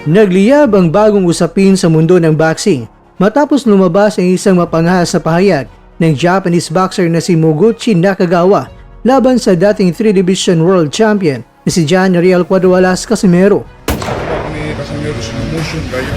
Nagliyab ang bagong usapin sa mundo ng boxing matapos lumabas ang isang mapangahas na pahayag ng Japanese boxer na si Moguchi Nakagawa laban sa dating 3-division world champion na si John Riel Cuadruelas Casimero. Ni Casimero slow motion kayo.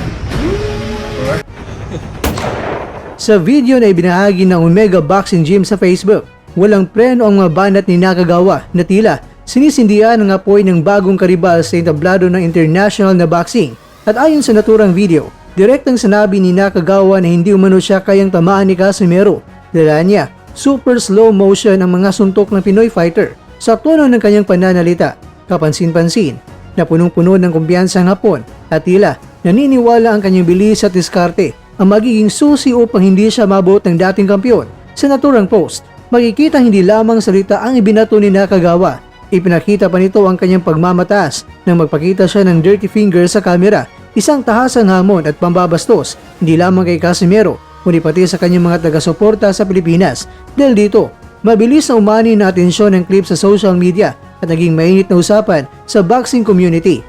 Sa video na ibinahagi ng Omega Boxing Gym sa Facebook, walang preno ang mga banat ni Nakagawa na tila sinisindihan ang apoy ng bagong karibal sa entablado ng international na boxing. At ayon sa naturang video, direktang sinabi ni Nakagawa na hindi umano siya kayang tamaan ni Casimero. Dala niya, super slow motion ang mga suntok ng Pinoy fighter. Sa tono ng kanyang pananalita, kapansin-pansin na punong-puno ng kumpiyansa ang Hapon at tila naniniwala ang kanyang bilis at diskarte ang magiging susi upang hindi siya mabot ng dating kampiyon. Sa naturang post, makikita hindi lamang salita ang ibinato ni Nakagawa. Ipinakita pa nito ang kanyang pagmamataas nang magpakita siya ng dirty finger sa kamera, isang tahasang hamon at pambabastos hindi lamang kay Casimero kundi pati sa kanyang mga taga-suporta sa Pilipinas. Dahil dito, mabilis na umani na atensyon ng clip sa social media at naging mainit na usapan sa boxing community.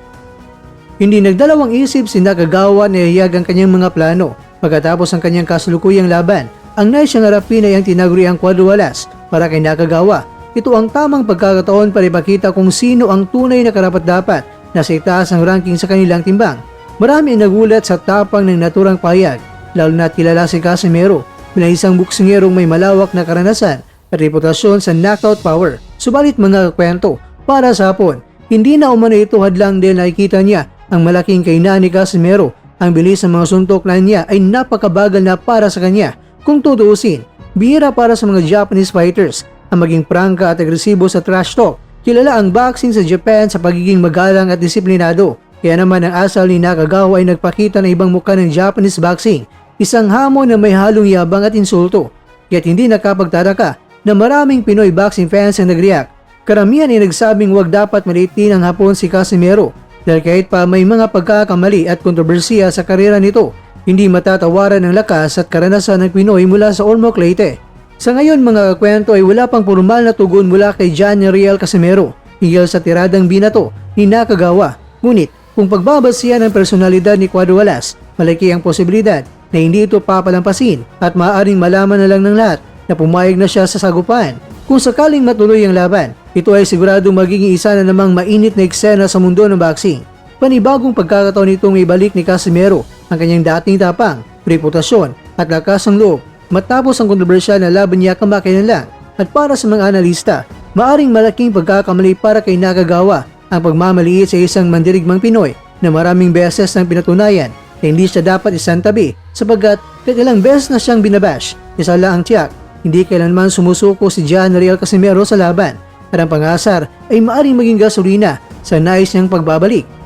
Hindi nagdalawang isip si Nakagawa na ihayag ang kanyang mga plano pagkatapos ang kanyang kasalukuyang laban. Ang nais siyang harapin ay ang tinaguriang Cuadruelas. Para kay Nakagawa, ito ang tamang pagkakataon para ipakita kung sino ang tunay na karapat-dapat na sa itaas ang ranking sa kanilang timbang. Marami ang nagulat sa tapang ng naturang pahayag, lalo na kilala si Casimero na isang buksingerong may malawak na karanasan at reputasyon sa knockout power. Subalit mga kwento, para sa Hapon, hindi na umano ito hadlang dahil nakikita niya ang malaking kainan ni Casimero. Ang bilis ng mga suntok na niya ay napakabagal na para sa kanya. Kung tutuusin, bihira para sa mga Japanese fighters ang maging prangka at agresibo sa trash talk. Kilala ang boxing sa Japan sa pagiging magalang at disiplinado. Kaya naman ang asal ni Nakagawa ay nagpakita ng ibang mukha ng Japanese boxing. Isang hamon na may halong yabang at insulto. Kaya't hindi nakapagtataka na maraming Pinoy boxing fans ang nag-react. Karamihan ay nagsabing huwag dapat maliitin ang Hapon si Casimero dahil kahit pa may mga pagkakamali at kontrobersiya sa karera nito, hindi matatawaran ang lakas at karanasan ng Pinoy mula sa Ormoc, Leyte. Sa ngayon mga kwento ay wala pang formal na tugon mula kay John Riel Casimero hinggil sa tiradang binato ni Nakagawa. Ngunit kung pagbabasihan ng personalidad ni Cuadruelas, malaki ang posibilidad na hindi ito papalampasin at maaaring malaman na lang ng lahat na pumayag na siya sa sagupan. Kung sakaling matuloy ang laban, ito ay sigurado magiging isa na namang mainit na eksena sa mundo ng boxing. Panibagong pagkakataon nitong ibalik ni Casimero ang kanyang dating tapang, reputasyon at lakas ng loob matapos ang kontrobersyal na laban niya kamakailan lang. At para sa mga analista, maaring malaking pagkakamali para kay Nakagawa ang pagmamaliit sa isang mandirigmang Pinoy na maraming beses nang pinatunayan na hindi siya dapat isang tabi sapagkat kahit ilang beses na siyang binabash, isa lang ang tiyak, hindi kailanman sumusuko si John Riel Casimero sa laban at ang pang-asar ay maaring maging gasolina sa nais niyang pagbabalik.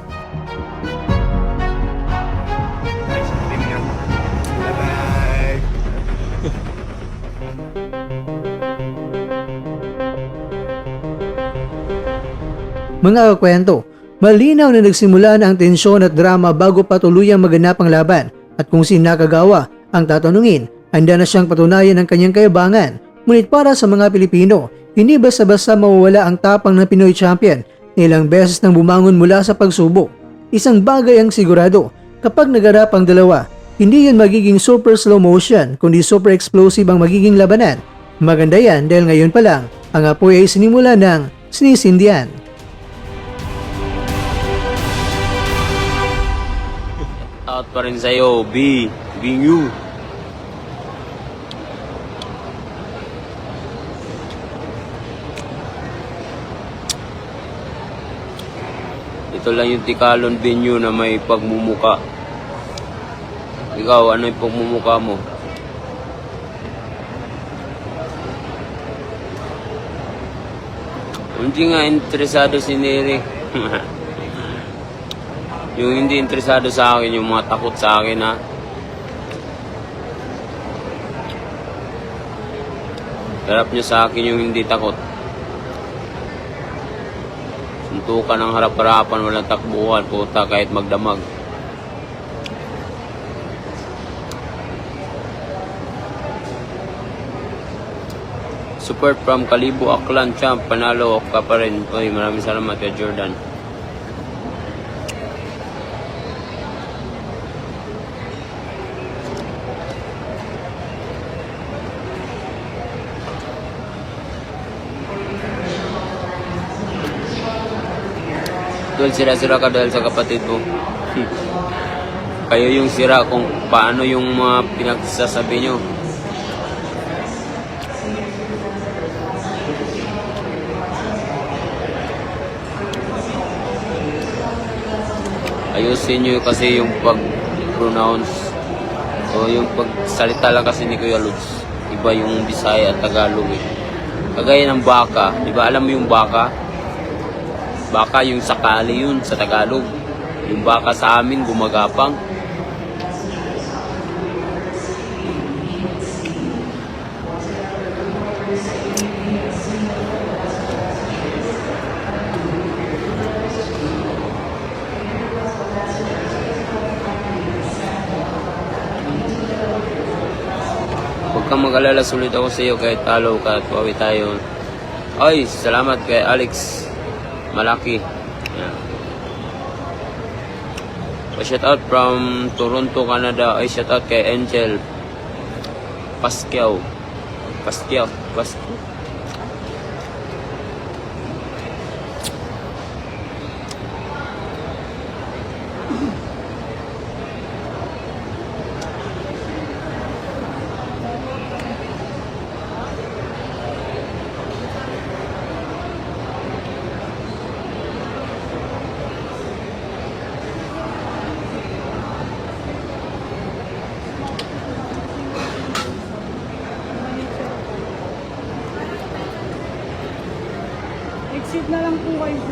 Mga kakwento, malinaw na nagsimula na ang tensyon at drama bago pa tuluyang maganap ang laban at kung si Nakagawa ang tatanungin, handa na siyang patunayan ang kanyang kayabangan. Ngunit para sa mga Pilipino, hindi basta-basta mawawala ang tapang ng Pinoy champion na ilang beses nang bumangon mula sa pagsubok. Isang bagay ang sigurado, kapag nagarap ang dalawa, hindi yan magiging super slow motion kundi super explosive ang magiging labanan. Maganda yan dahil ngayon pa lang, ang apoy ay sinimula ng sinisindihan. Out pa rin sa'yo, being you. Ito lang yung Tikalon venue na may pagmumuka. Ikaw, ano yung pagmumuka mo? Hindi nga interesado si Neri. Yung hindi interesado sa akin, yung mga takot sa akin ha. Harap nyo sa akin yung hindi takot. Suntukan ng harap-harapan, walang takbuhan, puta kahit magdamag. Support from Kalibo Aklan Champ, panalo ka pa rin. Oy, maraming salamat kay Jordan. Idol, sira-sira ka dahil sa kapatid mo. Kayo yung sira kung paano yung mga pinagsasabi nyo. Ayusin nyo kasi yung pag-pronounce o yung pagsalita lang kasi ni Kuya Lods. Iba yung Bisaya at Tagalog eh. Kagaya ng baka, di ba alam mo yung baka? Baka yung sakali yun sa Tagalog. Yung baka sa amin gumagapang. Huwag kang mag-alala, sulit ako sa iyo kahit talo ka at wawi tayo. Ay, salamat kay Alex Malaki. Yeah. Shout out from Toronto, Canada. Ay, shout out kay Angel Pasquiao. Pasquiao. Exit na lang po kayo.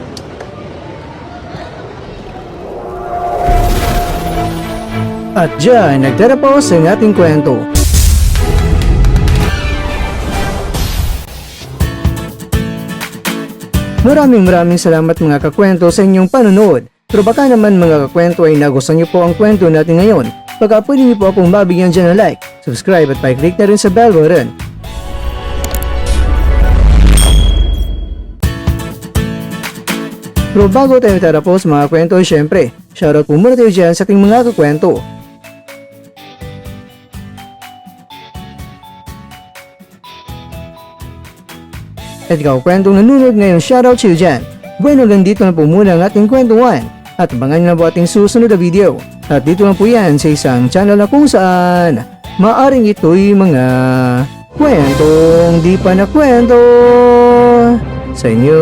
At dyan, nagtatapos ang ating kwento. Maraming salamat mga kakwento sa inyong panonood. Pero baka naman mga kakwento ay nagustuhan niyo po ang kwento natin ngayon. Baka pwede niyo po akong mabigyan dyan ng like, subscribe at pa-click na rin sa bell button. Pero bago tayo tatapos mga kwento, syempre, shoutout po muna tayo dyan sa ating mga kakwento. At ikaw kwentong nanonood ngayon, shoutout sa iyo dyan. Bueno, ganito na po muna ang ating kwentuhan. At abangan nyo na po ating susunod na video. At dito lang po yan sa isang channel na kung saan maaring ito'y mga kwentong di pa na kwento sa inyo.